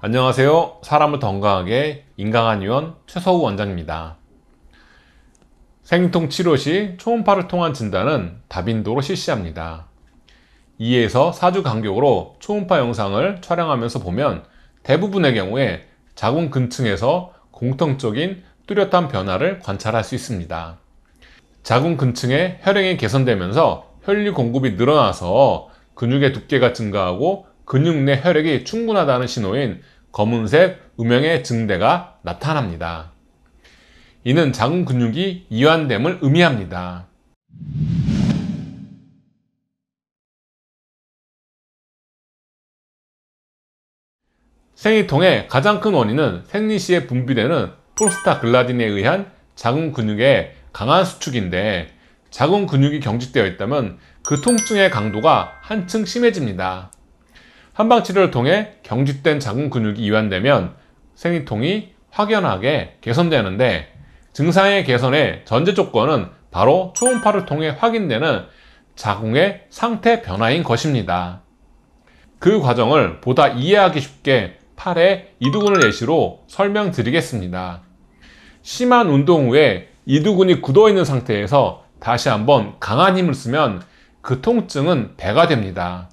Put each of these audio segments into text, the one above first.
안녕하세요. 사람을 더 건강하게 인강한 의원 최서우 원장입니다. 생리통 치료 시 초음파를 통한 진단은 다빈도로 실시합니다. 2에서 4주 간격으로 초음파 영상을 촬영하면서 보면 대부분의 경우에 자궁 근층에서 공통적인 뚜렷한 변화를 관찰할 수 있습니다. 자궁 근층의 혈행이 개선되면서 혈류 공급이 늘어나서 근육의 두께가 증가하고 근육 내 혈액이 충분하다는 신호인 검은색 음영의 증대가 나타납니다. 이는 자궁 근육이 이완됨을 의미합니다. 생리통의 가장 큰 원인은 생리 시에 분비되는 프로스타글란딘에 의한 자궁 근육의 강한 수축인데, 자궁 근육이 경직되어 있다면 그 통증의 강도가 한층 심해집니다. 한방치료를 통해 경직된 자궁 근육이 이완되면 생리통이 확연하게 개선되는데, 증상의 개선의 전제 조건은 바로 초음파를 통해 확인되는 자궁의 상태 변화인 것입니다. 그 과정을 보다 이해하기 쉽게 팔의 이두근을 예시로 설명드리겠습니다. 심한 운동 후에 이두근이 굳어있는 상태에서 다시 한번 강한 힘을 쓰면 그 통증은 배가 됩니다.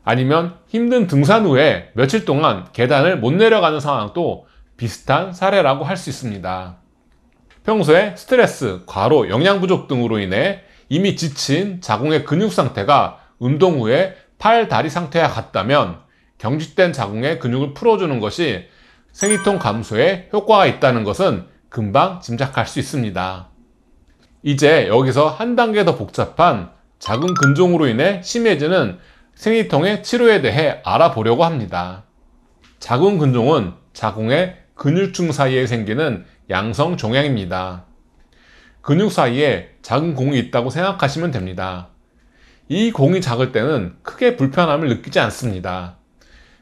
아니면 힘든 등산 후에 며칠 동안 계단을 못 내려가는 상황도 비슷한 사례라고 할 수 있습니다. 평소에 스트레스, 과로, 영양 부족 등으로 인해 이미 지친 자궁의 근육 상태가 운동 후에 팔, 다리 상태와 같다면 경직된 자궁의 근육을 풀어주는 것이 생리통 감소에 효과가 있다는 것은 금방 짐작할 수 있습니다. 이제 여기서 한 단계 더 복잡한 자궁 근종으로 인해 심해지는 생리통의 치료에 대해 알아보려고 합니다. 자궁 근종은 자궁의 근육층 사이에 생기는 양성 종양입니다. 근육 사이에 작은 공이 있다고 생각하시면 됩니다. 이 공이 작을 때는 크게 불편함을 느끼지 않습니다.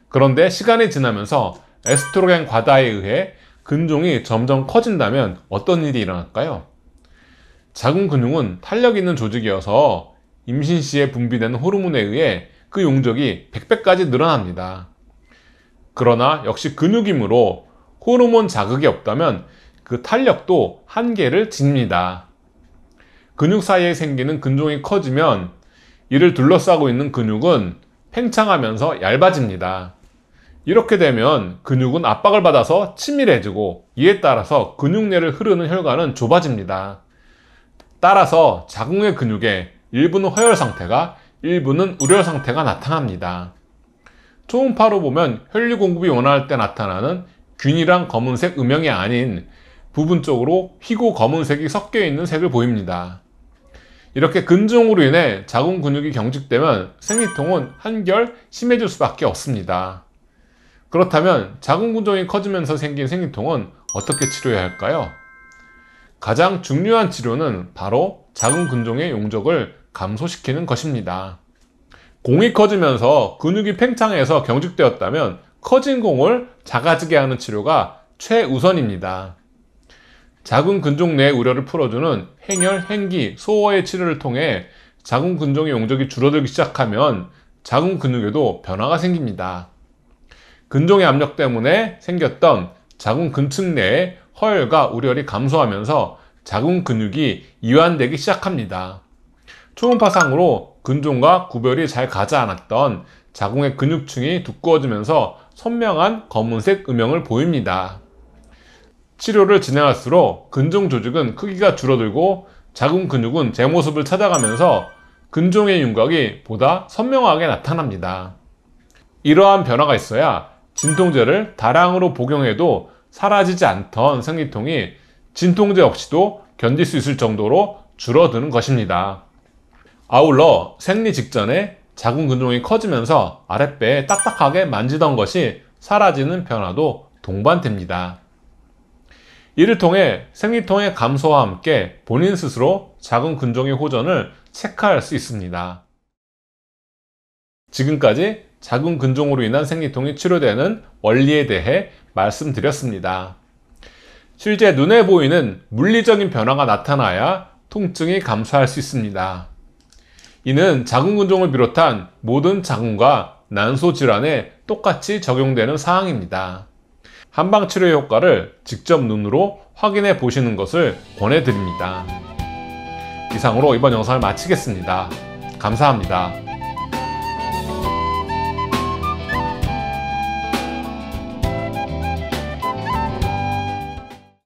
그런데 시간이 지나면서 에스트로겐 과다에 의해 근종이 점점 커진다면 어떤 일이 일어날까요? 자궁 근육은 탄력 있는 조직이어서 임신 시에 분비되는 호르몬에 의해 그 용적이 100배까지 늘어납니다. 그러나 역시 근육이므로 호르몬 자극이 없다면 그 탄력도 한계를 지닙니다. 근육 사이에 생기는 근종이 커지면 이를 둘러싸고 있는 근육은 팽창하면서 얇아집니다. 이렇게 되면 근육은 압박을 받아서 치밀해지고, 이에 따라서 근육 내를 흐르는 혈관은 좁아집니다. 따라서 자궁의 근육에 일부는 허열 상태가, 일부는 우열 상태가 나타납니다. 초음파로 보면 혈류 공급이 원활할 때 나타나는 균일한 검은색 음영이 아닌 부분적으로 희고 검은색이 섞여 있는 색을 보입니다. 이렇게 근종으로 인해 자궁 근육이 경직되면 생리통은 한결 심해질 수밖에 없습니다. 그렇다면 자궁 근종이 커지면서 생긴 생리통은 어떻게 치료해야 할까요? 가장 중요한 치료는 바로 자궁 근종의 용적을 감소시키는 것입니다. 공이 커지면서 근육이 팽창해서 경직되었다면 커진 공을 작아지게 하는 치료가 최우선입니다. 자궁 근종 내 우려를 풀어주는 행열, 행기, 소어의 치료를 통해 자궁 근종의 용적이 줄어들기 시작하면 자궁 근육에도 변화가 생깁니다. 근종의 압력 때문에 생겼던 자궁 근층 내의 허열과 우열이 감소하면서 자궁 근육이 이완되기 시작합니다. 초음파상으로 근종과 구별이 잘 가지 않았던 자궁의 근육층이 두꺼워지면서 선명한 검은색 음영을 보입니다. 치료를 진행할수록 근종 조직은 크기가 줄어들고 자궁 근육은 제 모습을 찾아가면서 근종의 윤곽이 보다 선명하게 나타납니다. 이러한 변화가 있어야 진통제를 다량으로 복용해도 사라지지 않던 생리통이 진통제 없이도 견딜 수 있을 정도로 줄어드는 것입니다. 아울러 생리 직전에 자궁 근종이 커지면서 아랫배에 딱딱하게 만지던 것이 사라지는 변화도 동반됩니다. 이를 통해 생리통의 감소와 함께 본인 스스로 자궁 근종의 호전을 체크할 수 있습니다. 지금까지 자궁 근종으로 인한 생리통이 치료되는 원리에 대해 말씀드렸습니다. 실제 눈에 보이는 물리적인 변화가 나타나야 통증이 감소할 수 있습니다. 이는 자궁 근종을 비롯한 모든 자궁과 난소 질환에 똑같이 적용되는 사항입니다. 한방치료의 효과를 직접 눈으로 확인해 보시는 것을 권해드립니다. 이상으로 이번 영상을 마치겠습니다. 감사합니다.